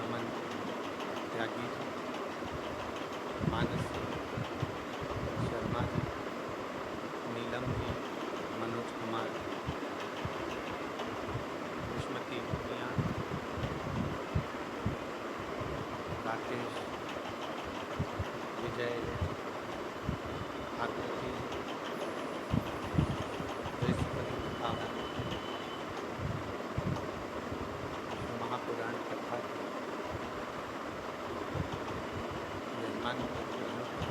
अमन त्यागी जी, मानस शर्मा जी, नीलम जी, मनोज कुमार, विष्मती भूनिया, राकेश, विजय, आकृति, जो इस पवित्र पावन श्री महापुराण कथा के यजमान पद ग्रहण कर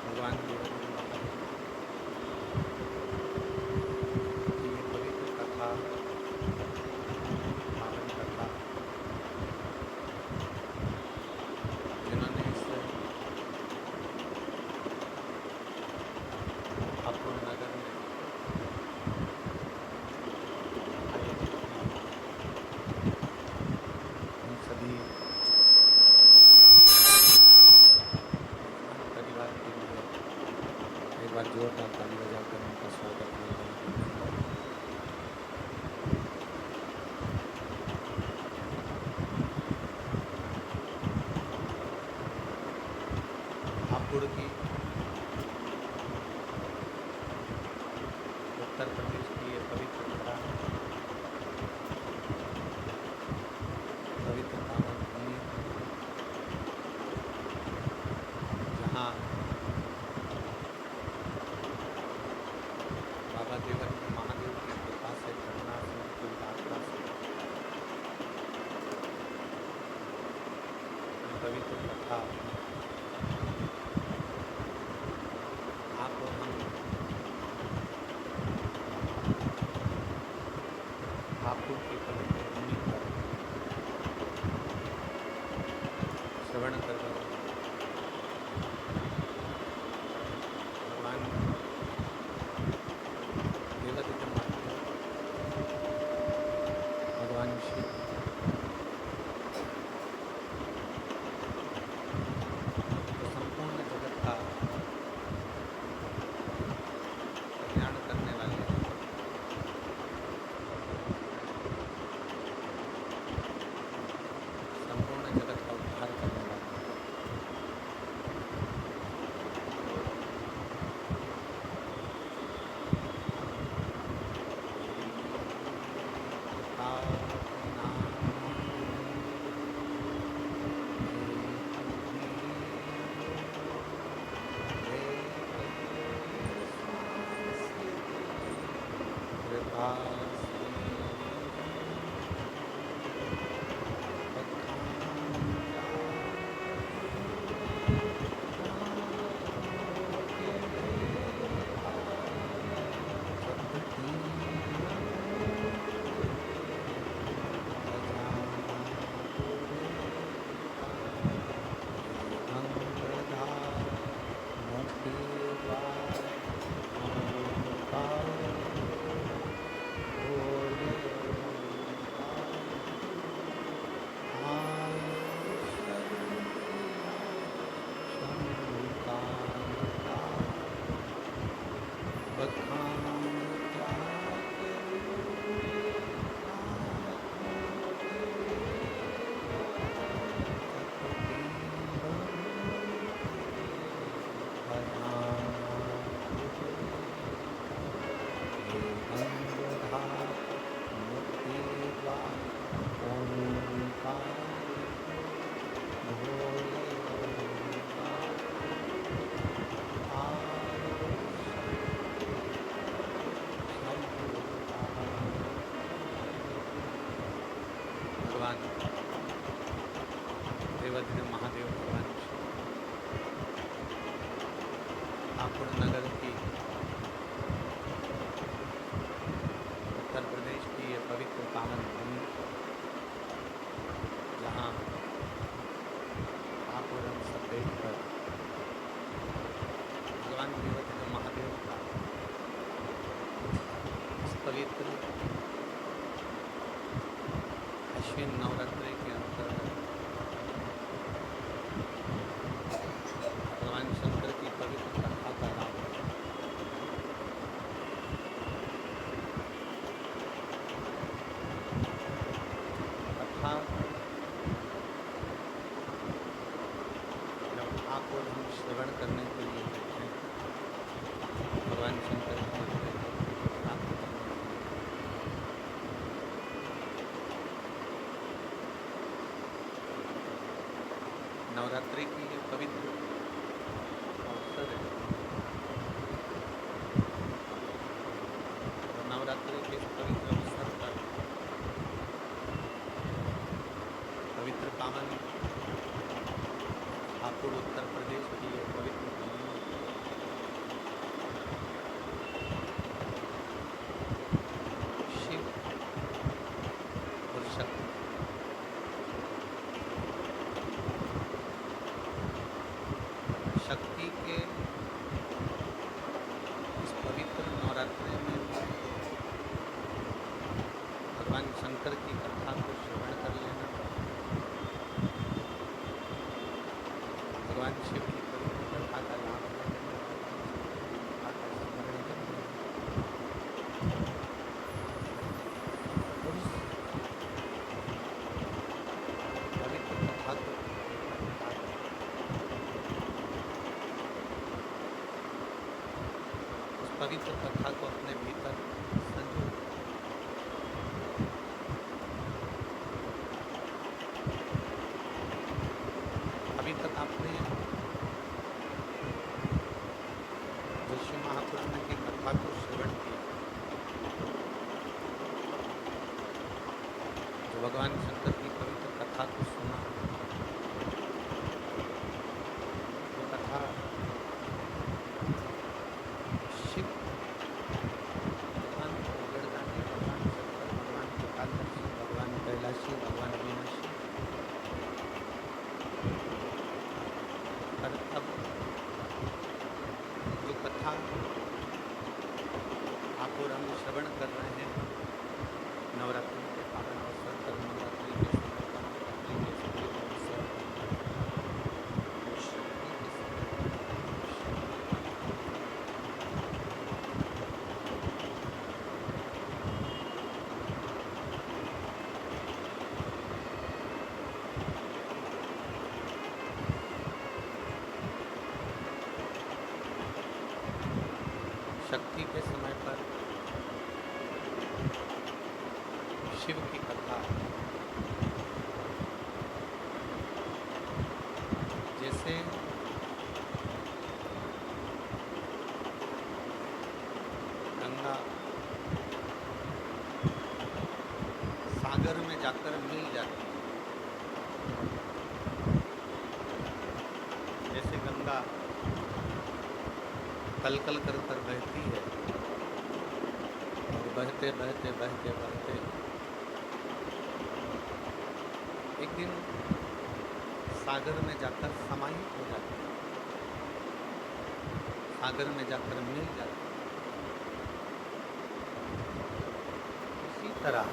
भगवान देवादिदेव महादेव की ये पवित्र कथा, पावन कथा, जिन्होंने इस अपूर्ण नगर में आयोजित की, उन सभी यजमान परिवार के लिए एक बार जोरदार ताली बजाकर उनका स्वागत करते हैं। हापुड़ की उत्तर प्रदेश की ये पवित्र धरा, पवित्र पावन भूमि, जहाँ बाबा देवादिदेव महादेव की कृपा से, करुणा से, उनकी उदारता से ये पवित्र कथा आप और हम हापुड़ की पवित्र भूमि पर श्रवण कर रहे हैं। भगवान देवादिदेव महादेव, भगवान शिव जो संपूर्ण जगत का कल्याण करने वाले हैं, संपूर्ण जगत का उद्धार करने वाले हैं। भगवान देवादिदेव महादेव, भगवान शिव हापुड़ नगर की उत्तर प्रदेश की ये पवित्र पावन भूमि, जहाँ हापुड़ सफेद पर भगवान देवादिदेव महादेव का इस पवित्र अश्विन नवरात्रि के अंतर्गत भगवान शंकर की पवित्र कथा का लाभ कथा जब आपको हम श्रवण करने के लिए बैठे भगवान शंकर की प्राप्त करने के लिए, नवरात्रि की ये पवित्र अवसर है। नवरात्रि के इस पवित्र अवसर पर पवित्र पावन हापुड़ उत्तर प्रदेश की ये पवित्र भूमि शिव और शक्ति शक्ति के इस पवित्र नवरात्रि में भगवान शंकर की कथा को श्रवण कर लेना, भगवान शिव की पवित्र कथा का लाभ लेना, कथा का स्मरण कर लेना और उस पवित्र कथा को उस पवित्र कथा को अपने भीतर संजो। अभी तक आपने जो शिव महापुराण की कथा को श्रवण किया, जो भगवान शंकर की पवित्र कथा को सुना, वो कथा शिव भगवान जगदानी, भगवान शंकर, भगवान एकादशी, भगवान कैलाशी, भगवान अविनाशी और अब जो कथा आप और हम श्रवण कर रहे हैं नवरात्रि के पावन अवसर पर, नवरात्रि के समय पर, नवरात्रि के पवित्र अवसर पर, शक्ति के समय शक्ति के समय पर शिव की कथा, जैसे गंगा सागर में जाकर मिल जाती है, जैसे गंगा कल कल कर कर बहती है और बहते बहते बहते बहते एक दिन सागर में जाकर समाहित हो जाती है, सागर में जाकर मिल जाती है। इसी तरह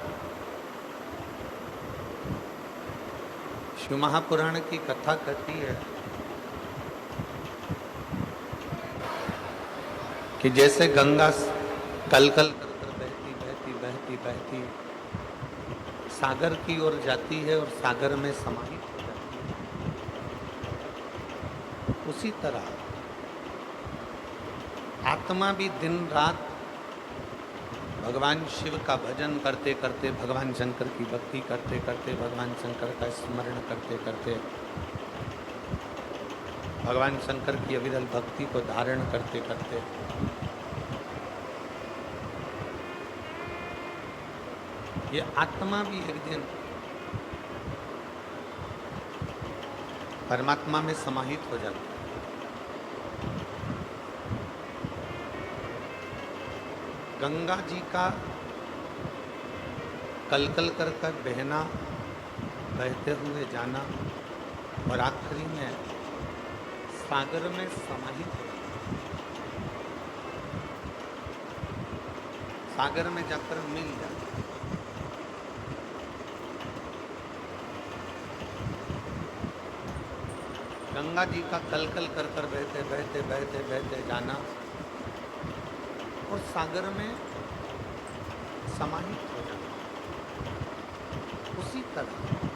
शिव महापुराण की कथा कहती है कि जैसे गंगा कल कल कर कर बहती बहती बहती बहती सागर की ओर जाती है और सागर में समाहित हो जाती है, उसी तरह आत्मा भी दिन रात भगवान शिव का भजन करते करते, भगवान शंकर की भक्ति करते करते, भगवान शंकर का स्मरण करते करते, भगवान शंकर की अविरल भक्ति को धारण करते करते ये आत्मा भी एक दिन परमात्मा में समाहित हो जाती है। गंगा जी का कल कल कर कर बहना, बहते हुए जाना और आखिरी में सागर में समाहित हो, सागर में जाकर मिल जाता। गंगा जी का कल कल कर कर बहते बहते बहते बहते जाना और सागर में समाहित हो जाना, उसी तरह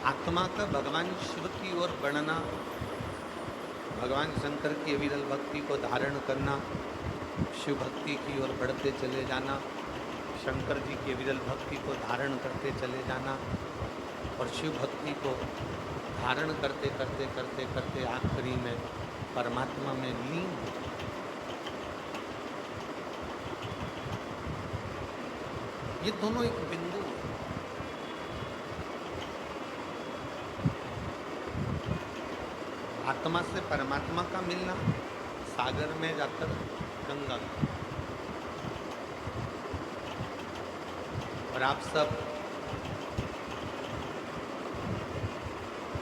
आत्मा का भगवान शिव की ओर बढ़ना, भगवान शंकर की अविरल भक्ति को धारण करना, शिव भक्ति की ओर बढ़ते चले जाना, शंकर जी की अविरल भक्ति को धारण करते चले जाना और शिव भक्ति को धारण करते करते करते करते आखिरी में परमात्मा में लीन। ये दोनों एक बिंदु है। आत्मा से परमात्मा का मिलना, सागर में जाकर गंगा का। और आप सब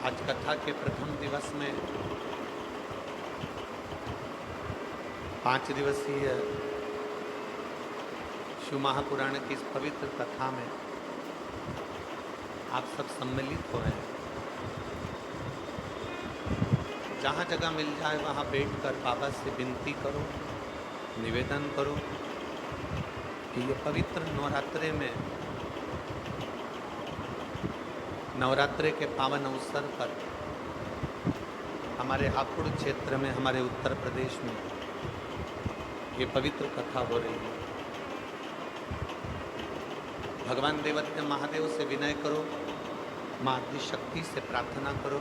आज कथा के प्रथम दिवस में 5 दिवसीय शिव महापुराण की इस पवित्र कथा में आप सब सम्मिलित हो रहे हैं। जहाँ जगह मिल जाए वहाँ बैठकर बाबा से विनती करो, निवेदन करो कि ये पवित्र नवरात्रे में, नवरात्रे के पावन अवसर पर हमारे हापुड़ क्षेत्र में, हमारे उत्तर प्रदेश में ये पवित्र कथा हो रही है। भगवान देवत्य महादेव से विनय करो, माँ आदिशक्ति से प्रार्थना करो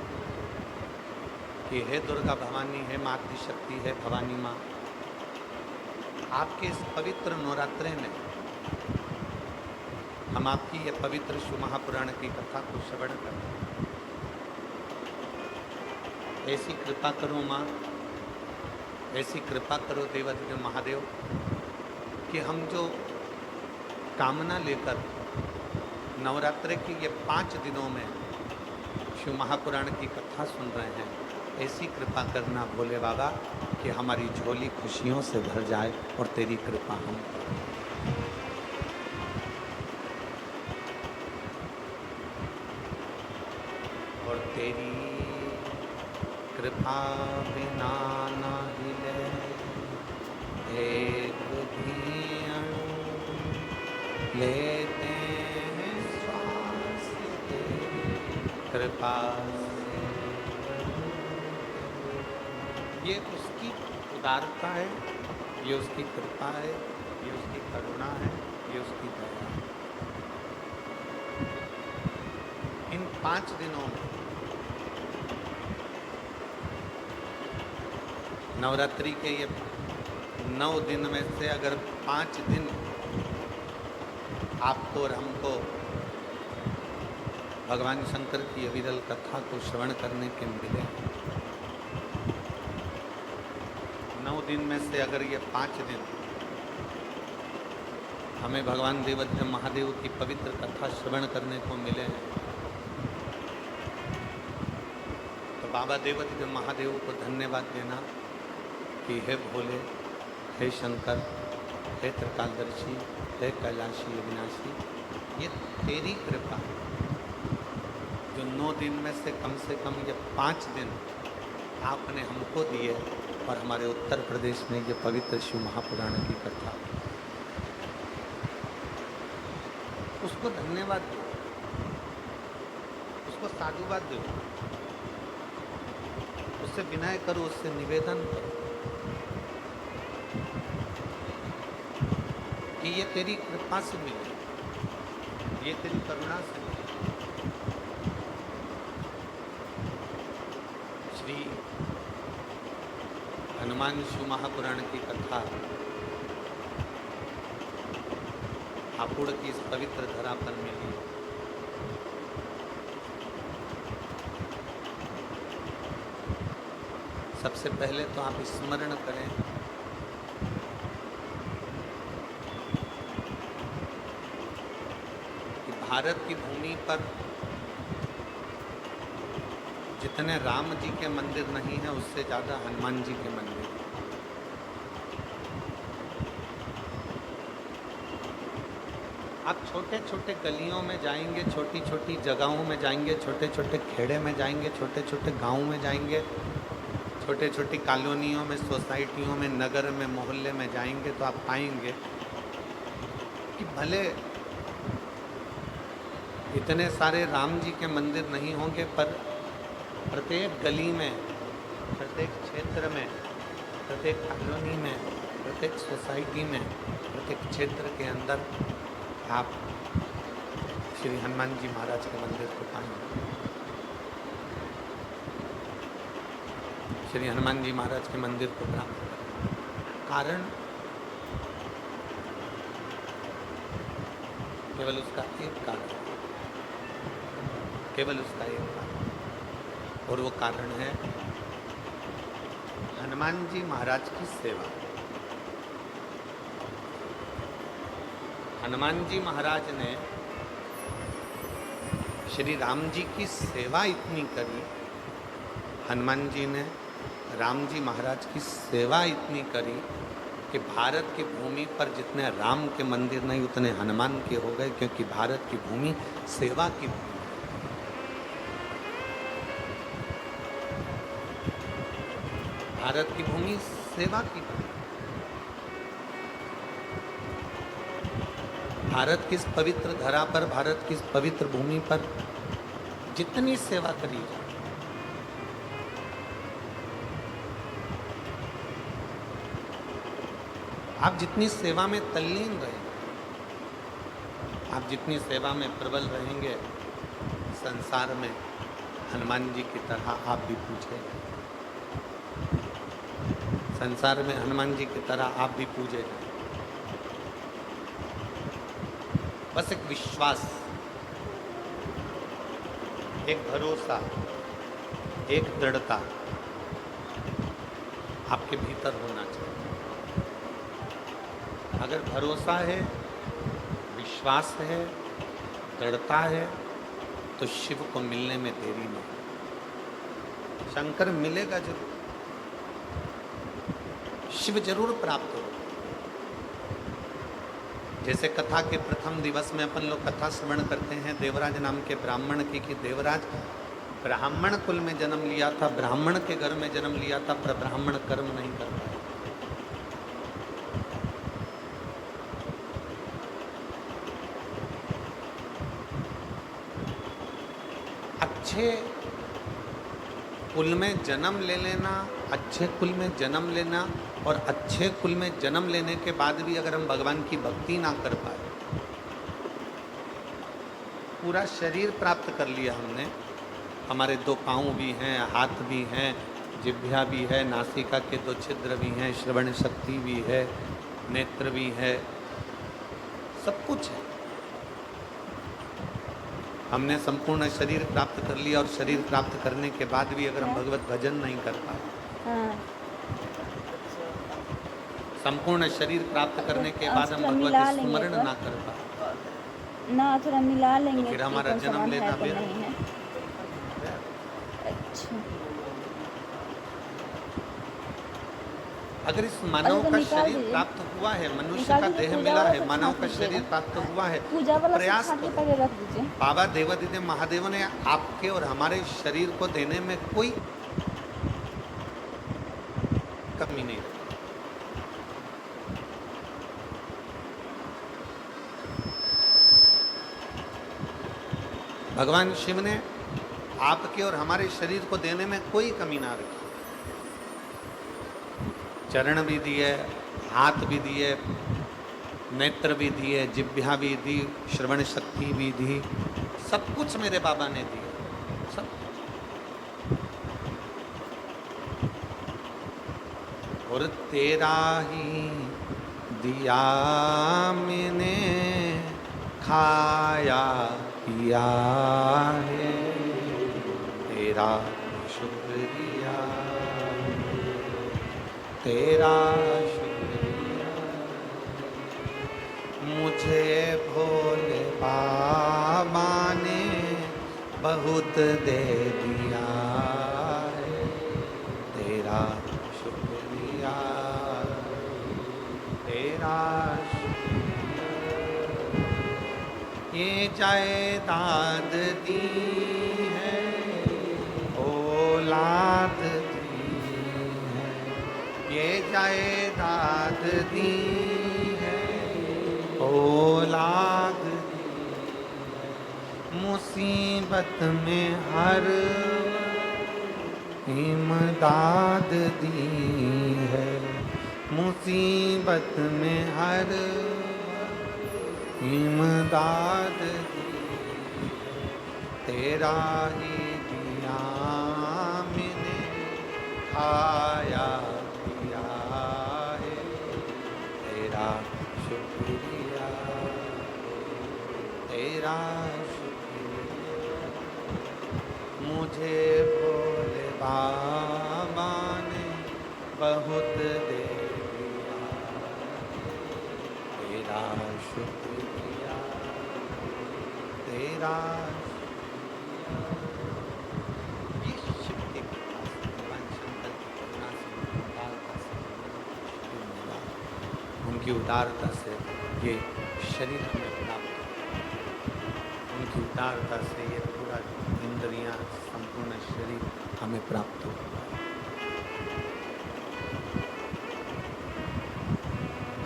कि हे दुर्गा भवानी, हे माँ आदिशक्ति, है भवानी माँ, आपके इस पवित्र नवरात्रे में हम आपकी ये पवित्र शिव महापुराण की कथा को श्रवण करें। ऐसी कृपा करो माँ, ऐसी कृपा करो देवदेव महादेव कि हम जो कामना लेकर नवरात्रे की ये 5 दिनों में शिव महापुराण की कथा सुन रहे हैं, ऐसी कृपा करना भोले बाबा कि हमारी झोली खुशियों से भर जाए और तेरी कृपा हम करें। और तेरी कृपा बिना न हिले एक भी अणु, लेते हैं श्वास तेरी कृपा से। ये उसकी उदारता है, ये उसकी कृपा है, ये उसकी करुणा है, ये उसकी दया है। इन 5 दिनों में नवरात्रि के ये 9 दिन में से अगर 5 दिन आपको और हमको भगवान शंकर की अविरल कथा को श्रवण करने के मिले, 9 दिन में से अगर ये 5 दिन हमें भगवान देवदेव महादेव की पवित्र कथा श्रवण करने को मिले हैं, तो बाबा देवदेव महादेव को धन्यवाद देना कि हे भोले, हे शंकर, हे त्रिकालदर्शी, हे कैलाशी अविनाशी, ये तेरी कृपा जो 9 दिन में से कम ये 5 दिन आपने हमको दिए और हमारे उत्तर प्रदेश में ये पवित्र शिव महापुराण की कथा, उसको धन्यवाद दो, उसको साधुवाद दो, उससे विनय करो, उससे निवेदन करो कि ये तेरी कृपा से मिले, ये तेरी करुणा से मिले। श्री हनुमान शिव महापुराण की कथा हापुड़ की इस पवित्र धरा पर मिली। सबसे पहले तो आप स्मरण करें कि भारत की भूमि पर जितने राम जी के मंदिर नहीं है, उससे ज़्यादा हनुमान जी के मंदिर हैं। आप छोटे छोटे गलियों में जाएंगे, छोटी छोटी जगहों में जाएंगे, छोटे छोटे खेड़े में जाएंगे, छोटे छोटे गाँव में जाएंगे, छोटे छोटी कॉलोनियों में, सोसाइटियों में, नगर में, मोहल्ले में जाएंगे तो आप पाएंगे कि भले इतने सारे राम जी के मंदिर नहीं होंगे, पर प्रत्येक गली में, प्रत्येक क्षेत्र में, प्रत्येक कॉलोनी में, प्रत्येक सोसाइटी में, प्रत्येक क्षेत्र के अंदर आप श्री हनुमान जी महाराज के मंदिर को पाएंगे। श्री हनुमान जी महाराज के मंदिर को प्राप्त करें। कारण केवल उसका एक कारण, केवल उसका एक कारण, और वो कारण है हनुमान जी महाराज की सेवा। हनुमान जी महाराज ने श्री राम जी की सेवा इतनी करी, हनुमान जी ने राम जी महाराज की सेवा इतनी करी कि भारत की भूमि पर जितने राम के मंदिर नहीं उतने हनुमान के हो गए, क्योंकि भारत की भूमि सेवा की भूमि। भारत की भूमि सेवा की भूमि। भारत की इस पवित्र धरा पर, भारत की इस पवित्र भूमि पर जितनी सेवा करी जाए, आप जितनी सेवा में तल्लीन रहेंगे, आप जितनी सेवा में प्रबल रहेंगे, संसार में हनुमान जी की तरह आप भी पूछे जाएंगे। संसार में हनुमान जी की तरह आप भी पूजे जाएंगे। बस एक विश्वास, एक भरोसा, एक दृढ़ता आपके भीतर होना चाहिए। अगर भरोसा है, विश्वास है, दृढ़ता है, तो शिव को मिलने में देरी नहीं। शंकर मिलेगा जरूर, शिव जरूर प्राप्त होगा। जैसे कथा के प्रथम दिवस में अपन लोग कथा श्रवण करते हैं देवराज नाम के ब्राह्मण की, कि देवराज ब्राह्मण कुल में जन्म लिया था, ब्राह्मण के घर में जन्म लिया था, पर ब्राह्मण कर्म नहीं कर पाया। अच्छे कुल में जन्म ले लेना, अच्छे कुल में जन्म लेना, और अच्छे कुल में जन्म लेने के बाद भी अगर हम भगवान की भक्ति ना कर पाए, पूरा शरीर प्राप्त कर लिया हमने, हमारे 2 पाँव भी हैं, हाथ भी हैं, जिह्वा भी है, नासिका के 2 छिद्र भी हैं, श्रवण शक्ति भी है, नेत्र भी है, सब कुछ है। हमने संपूर्ण शरीर प्राप्त कर लिया, और शरीर प्राप्त करने के बाद भी अगर हम भगवत भजन नहीं कर पाए, संपूर्ण शरीर प्राप्त करने के बाद हम भगवत स्मरण ना कर पाए, ना थोड़ा मिला लेंगे तो फिर हमारा जन्म लेना भी नहीं है। अच्छा, अगर इस मानव का शरीर प्राप्त हुआ है, मनुष्य का देह मिला है, मानव का शरीर प्राप्त हुआ है, प्रयास रख दीजिए। बाबा देवादिदेव महादेव ने आपके और हमारे शरीर को देने में कोई कमी नहीं रखी। भगवान शिव ने आपके और हमारे शरीर को देने में कोई कमी ना रखी। चरण भी दिए, हाथ भी दिए, नेत्र भी दिए, जिह्वा भी दी, श्रवण शक्ति भी दी, सब कुछ मेरे बाबा ने दिया, सब। और तेरा ही दिया मैंने खाया पिया है, तेरा शुक्रिया, तेरा शुक्रिया, मुझे भोले बाबा ने बहुत दे दिया है, तेरा शुक्रिया, तेरा शुक्रिया। ये जायदाद दी है, औलाद ये जायदाद दी है, औलाद दी है, मुसीबत में हर इमदाद दी है, मुसीबत में हर इमदाद दी है, तेरा ही दिया मैंने खाया पिया है, तेरा शुक्रिया, तेरा शुक्रिया। मुझे भोले बाबा ने बहुत दे दिया, तेरा शुक्रिया, तेरा शुक्रिया। ये शिव के कृपा से, भगवान शंकर की करुणा से, उदारता से मिला, उनकी उदारता से ये शरीर हमें प्राप्त हुआ, उनकी उदारता से ये पूरा इंद्रियां संपूर्ण शरीर हमें प्राप्त हुआ।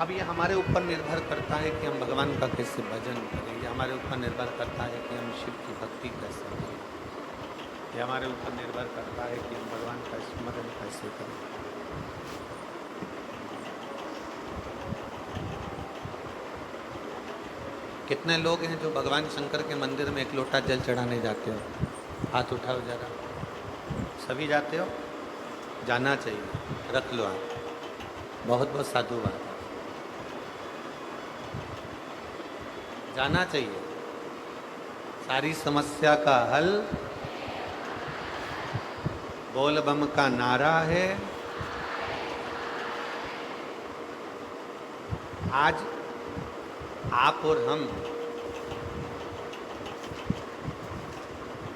अब ये हमारे ऊपर निर्भर करता है कि हम भगवान का कैसे भजन करें, ये हमारे ऊपर निर्भर करता है कि हम शिव की भक्ति कैसे करें, ये हमारे ऊपर निर्भर करता है कि हम भगवान का स्मरण कैसे करें। कितने लोग हैं जो भगवान शंकर के मंदिर में एक लोटा जल चढ़ाने जाते हो? हाथ उठाओ जरा। सभी जाते हो? जाना चाहिए, रख लो आप, बहुत बहुत साधुवाद, जाना चाहिए। सारी समस्या का हल बोल बम का नारा है। आज आप और हम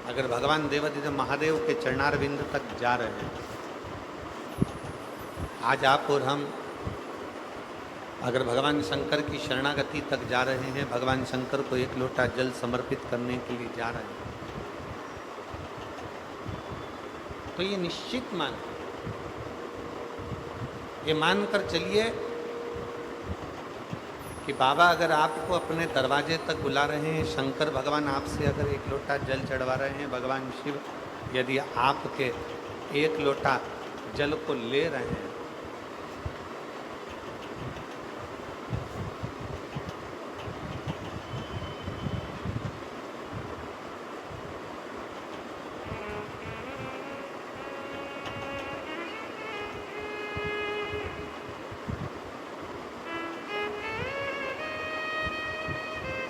अगर भगवान देवाधिदेव महादेव के चरणारविंद तक जा रहे हैं, आज आप और हम अगर भगवान शंकर की शरणागति तक जा रहे हैं, भगवान शंकर को एक लोटा जल समर्पित करने के लिए जा रहे हैं, तो ये निश्चित ये मानकर चलिए कि बाबा अगर आपको अपने दरवाजे तक बुला रहे हैं, शंकर भगवान आपसे अगर एक लोटा जल चढ़वा रहे हैं, भगवान शिव यदि आपके एक लोटा जल को ले रहे हैं,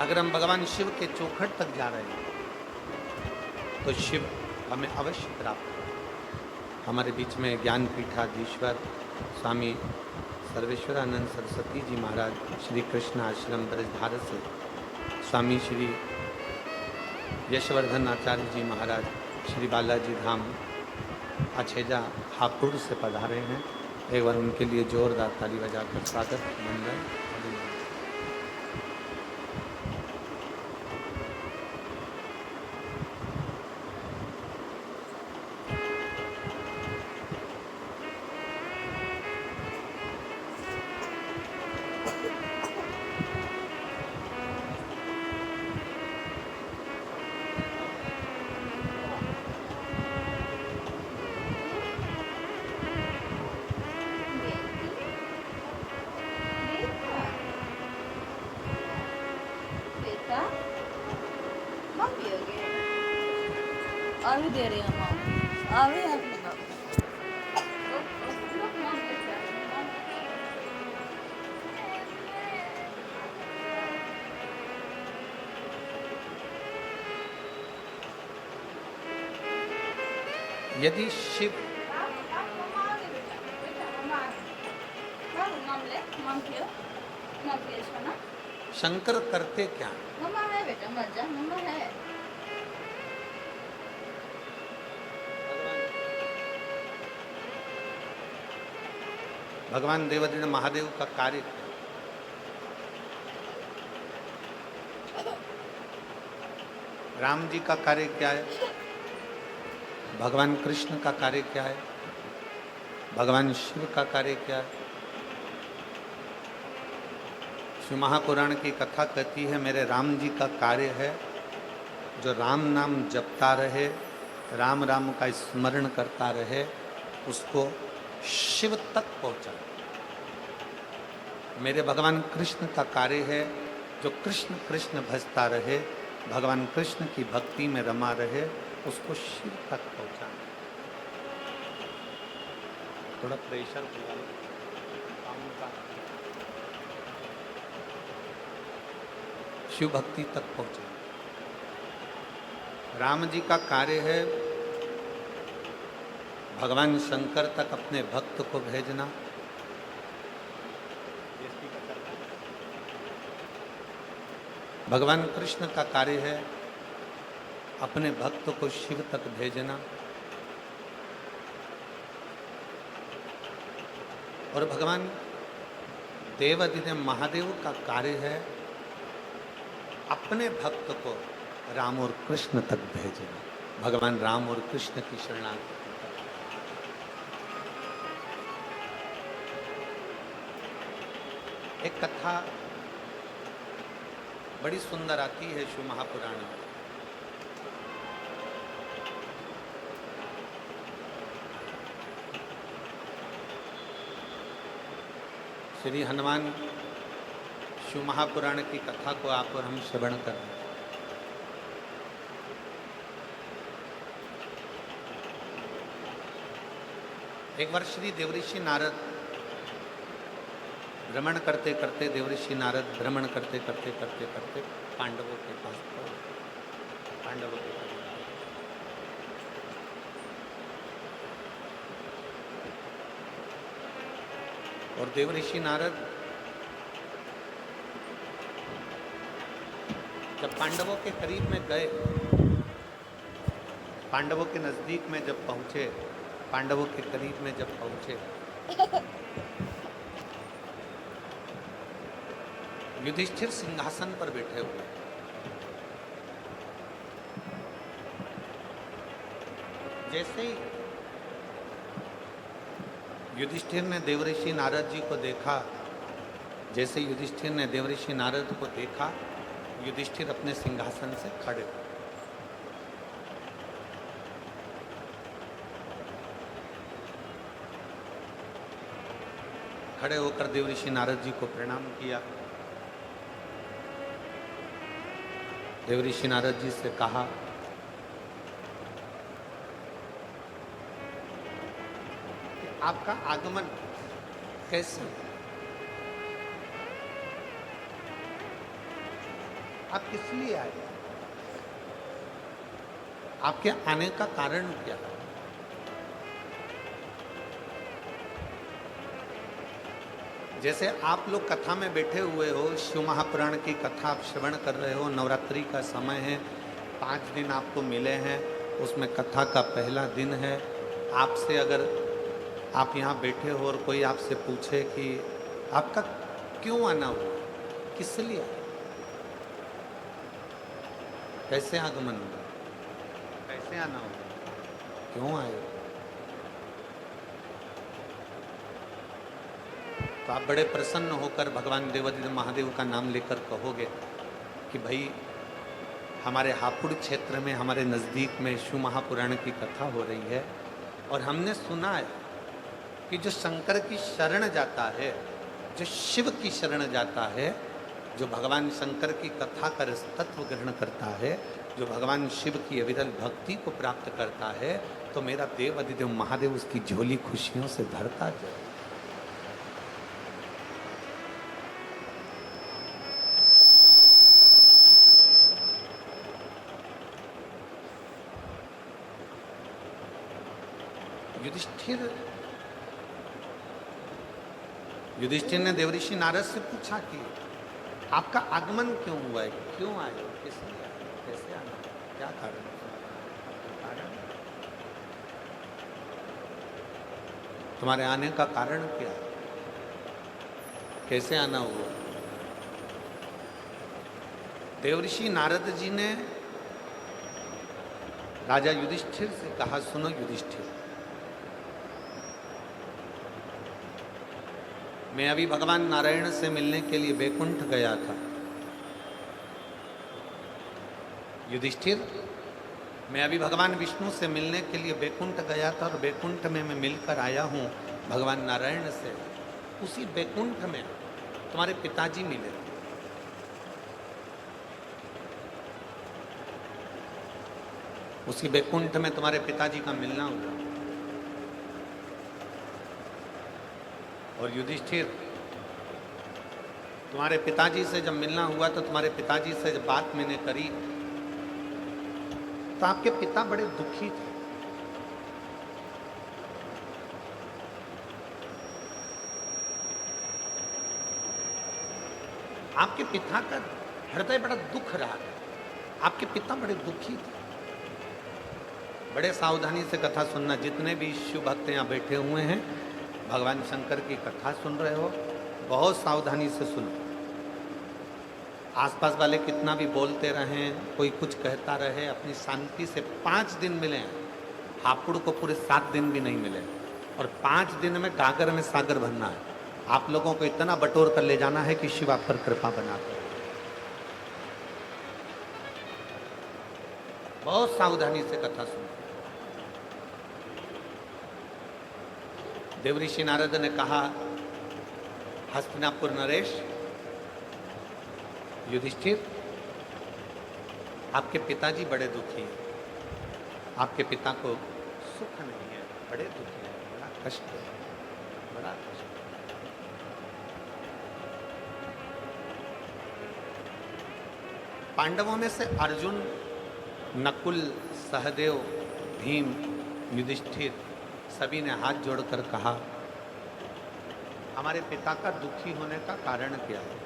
अगर हम भगवान शिव के चौखट तक जा रहे हैं तो शिव हमें अवश्य प्राप्त करें। हमारे बीच में ज्ञान पीठाधीश्वर स्वामी सर्वेश्वरानंद सरस्वती जी महाराज श्री कृष्ण आश्रम ब्रजधारत से, स्वामी श्री यशवर्धन आचार्य जी महाराज श्री बालाजी धाम अछेजा हापुड़ से पधारे हैं। एक बार उनके लिए जोरदार ताली बजाकर स्वागत मंडल। अभी दे रही हूँ माँ, अभी आप लगाओ। यदि शिव शंकर करते क्या? मम्मा है बेटा, मत जा, मम्मा है। भगवान देवाधिदेव महादेव का कार्य क्या? राम जी का कार्य क्या है? भगवान कृष्ण का कार्य क्या है? भगवान शिव का कार्य क्या है? शिव महापुराण की कथा कहती है मेरे राम जी का कार्य है जो राम नाम जपता रहे, राम राम का स्मरण करता रहे, उसको शिव तक पहुंचा। मेरे भगवान कृष्ण का कार्य है, जो कृष्ण कृष्ण भजता रहे, भगवान कृष्ण की भक्ति में रमा रहे, उसको शिव तक पहुंचा। थोड़ा प्रेशर शिव भक्ति तक पहुंचे। राम जी का कार्य है भगवान शंकर तक अपने भक्त को भेजना। भगवान कृष्ण का कार्य है अपने भक्त को शिव तक भेजना। और भगवान देवाधिदेव महादेव का कार्य है अपने भक्त को राम और कृष्ण तक भेजना। भगवान राम और कृष्ण की शरणागति। एक कथा बड़ी सुंदर आती है शिव महापुराण में। श्री हनुमान शिव महापुराण की कथा को आप और हम श्रवण कर रहे हैं। एक बार श्री देवऋषि नारद भ्रमण करते करते भ्रमण करते करते पांडवों के पास पहुंचे। पांडवों के पास और देवऋषि नारद जब पांडवों के करीब में गए, पांडवों के नजदीक में जब पहुंचे, पांडवों के करीब में जब पहुंचे, युधिष्ठिर सिंहासन पर बैठे हुए। जैसे ही युधिष्ठिर ने देवऋषि नारद जी को देखा, जैसे युधिष्ठिर ने देवऋषि नारद को देखा, युधिष्ठिर अपने सिंहासन से खड़े हुए। खड़े होकर देवऋषि नारद जी को प्रणाम किया। देवऋषि नारद जी से कहा, आपका आगमन कैसे? आप किस लिए आए? आपके आने का कारण क्या है? जैसे आप लोग कथा में बैठे हुए हो, शिव महापुराण की कथा आप श्रवण कर रहे हो, नवरात्रि का समय है, 5 दिन आपको मिले हैं, उसमें कथा का पहला दिन है। आपसे अगर आप यहाँ बैठे हो और कोई आपसे पूछे कि आपका क्यों आना हुआ, किस लिए, कैसे आगमन हुआ, कैसे आना हुआ, क्यों आए, तो आप बड़े प्रसन्न होकर भगवान देवाधिदेव महादेव का नाम लेकर कहोगे कि भाई हमारे हापुड़ क्षेत्र में, हमारे नज़दीक में शिव महापुराण की कथा हो रही है और हमने सुना है कि जो शंकर की शरण जाता है, जो शिव की शरण जाता है, जो भगवान शंकर की कथा का तत्व ग्रहण करता है, जो भगवान शिव की अविरल भक्ति को प्राप्त करता है, तो मेरा देवाधिदेव महादेव उसकी झोली खुशियों से भरता जाए। युधिष्ठिर ने देवऋषि नारद से पूछा कि आपका आगमन क्यों हुआ है, क्यों आए, किस लिए आए, कैसे आना, क्या कारण? तुम्हारे आने का कारण क्या है, कैसे आना हुआ? देवऋषि नारद जी ने राजा युधिष्ठिर से कहा, सुनो युधिष्ठिर, मैं अभी भगवान नारायण से मिलने के लिए बैकुंठ गया था। युधिष्ठिर, मैं अभी भगवान विष्णु से मिलने के लिए बैकुंठ गया था और बैकुंठ में मैं मिलकर आया हूँ भगवान नारायण से। उसी बैकुंठ में तुम्हारे पिताजी मिले। उसी बैकुंठ में तुम्हारे पिताजी का मिलना हुआ। और युधिष्ठिर, तुम्हारे पिताजी से जब मिलना हुआ तो तुम्हारे पिताजी से जब बात मैंने करी तो आपके पिता बड़े दुखी थे। आपके पिता का हृदय बड़ा दुख रहा था। आपके पिता बड़े दुखी थे। बड़े सावधानी से कथा सुनना। जितने भी शिव भक्त यहाँ बैठे हुए हैं, भगवान शंकर की कथा सुन रहे हो, बहुत सावधानी से सुनो। आसपास वाले कितना भी बोलते रहें, कोई कुछ कहता रहे, अपनी शांति से 5 दिन मिले हैं। हापुड़ को पूरे 7 दिन भी नहीं मिले और 5 दिन में गागर में सागर भरना है। आप लोगों को इतना बटोर कर ले जाना है कि शिव आप पर कृपा बना कर। बहुत सावधानी से कथा सुनो। देवऋषि नारद ने कहा, हस्तिनापुर नरेश, युधिष्ठिर, आपके पिताजी बड़े दुखी हैं। आपके पिता को सुख नहीं है, बड़े दुखी हैं, बड़ा कष्ट है, बड़ा कष्ट। पांडवों में से अर्जुन, नकुल, सहदेव, भीम, युधिष्ठिर सभी ने हाथ जोड़कर कहा, हमारे पिता का दुखी होने का कारण क्या है?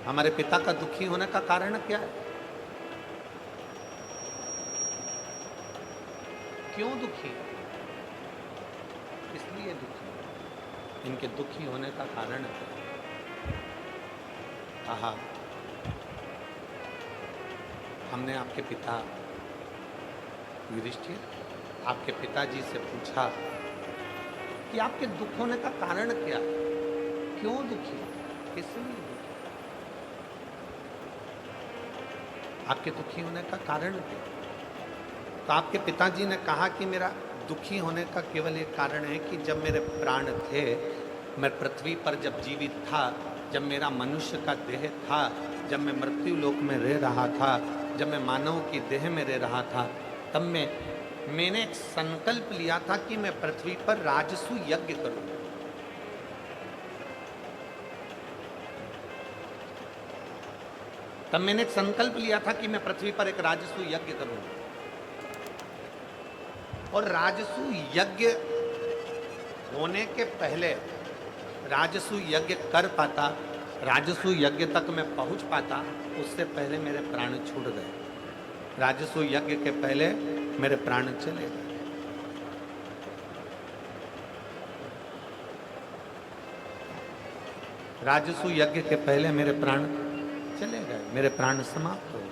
हमारे पिता का दुखी होने का कारण क्या है? क्यों दुखी? इसलिए दुखी। इनके दुखी होने का कारण क्या? कहा, हमने आपके पिता युधिष्ठिर, आपके पिताजी से पूछा कि आपके दुख होने का कारण क्या है? क्यों दुखी? किसलिए दुखी? आपके दुखी होने का कारण क्या? तो आपके पिताजी ने कहा कि मेरा दुखी होने का केवल एक कारण है कि जब मेरे प्राण थे, मैं पृथ्वी पर जब जीवित था, जब मेरा मनुष्य का देह था, जब मैं मृत्यु लोक में रह रहा था, जब मैं मानव की देह में रह रहा था, तब मैंने एक संकल्प लिया था कि मैं पृथ्वी पर राजसु यज्ञ करूंगा। तब मैंने एक संकल्प लिया था कि मैं पृथ्वी पर एक राजसु यज्ञ करूंगा। और राजसु यज्ञ होने के पहले, राजसु यज्ञ कर पाता, राजसु यज्ञ तक मैं पहुंच पाता, उससे पहले मेरे प्राण छूट गए। राजसु यज्ञ के पहले मेरे प्राण चले गए। राजसु यज्ञ के पहले मेरे प्राण चले गए, मेरे प्राण समाप्त हो गए।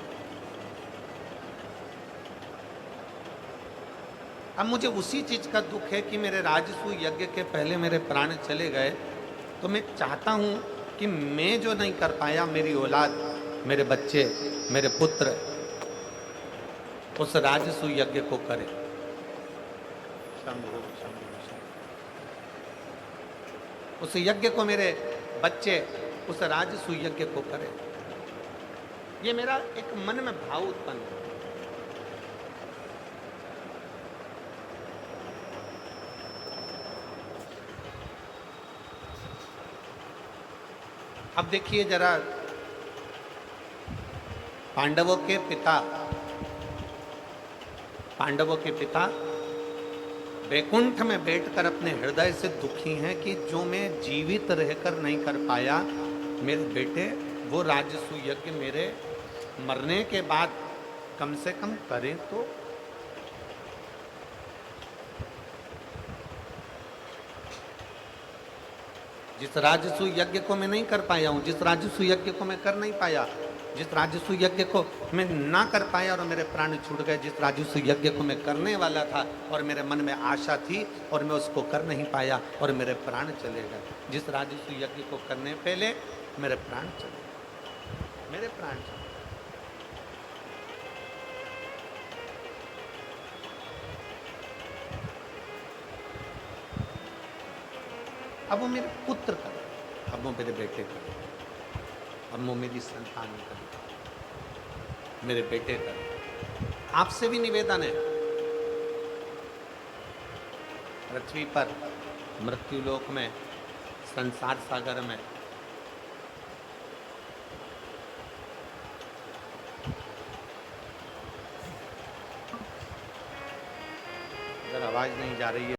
अब मुझे उसी चीज का दुख है कि मेरे राजसु यज्ञ के पहले मेरे प्राण चले गए, तो मैं चाहता हूं कि मैं जो नहीं कर पाया, मेरी औलाद, मेरे बच्चे, मेरे पुत्र उस राजसु यज्ञ को करें। शंभु शंभु शंभु। उस यज्ञ को मेरे बच्चे उस राजसु यज्ञ को करें। ये मेरा एक मन में भाव उत्पन्न है। अब देखिए जरा, पांडवों के पिता बैकुंठ में बैठकर अपने हृदय से दुखी हैं कि जो मैं जीवित रहकर नहीं कर पाया, मेरे बेटे वो राजसु यज्ञ मेरे मरने के बाद कम से कम करें तो। जिस राजसु यज्ञ को मैं नहीं कर पाया हूं, जिस राजसु यज्ञ को मैं कर नहीं पाया, जिस राजस्व यज्ञ को मैं ना कर पाया और मेरे प्राण छूट गए, जिस राजस्व यज्ञ को मैं करने वाला था और मेरे मन में आशा थी और मैं उसको कर नहीं पाया और मेरे प्राण चले गए। जिस राजस्व यज्ञ को करने पहले मेरे प्राण चले गए, मेरे प्राण चले गए। अब वो मेरे पुत्र कर, अब वो मेरे बेटे कर, अब वो मेरी संतान कर, मेरे बेटे कर। आपसे भी निवेदन है, पृथ्वी पर मृत्यु लोक में संसार सागर में अगर आवाज नहीं जा रही है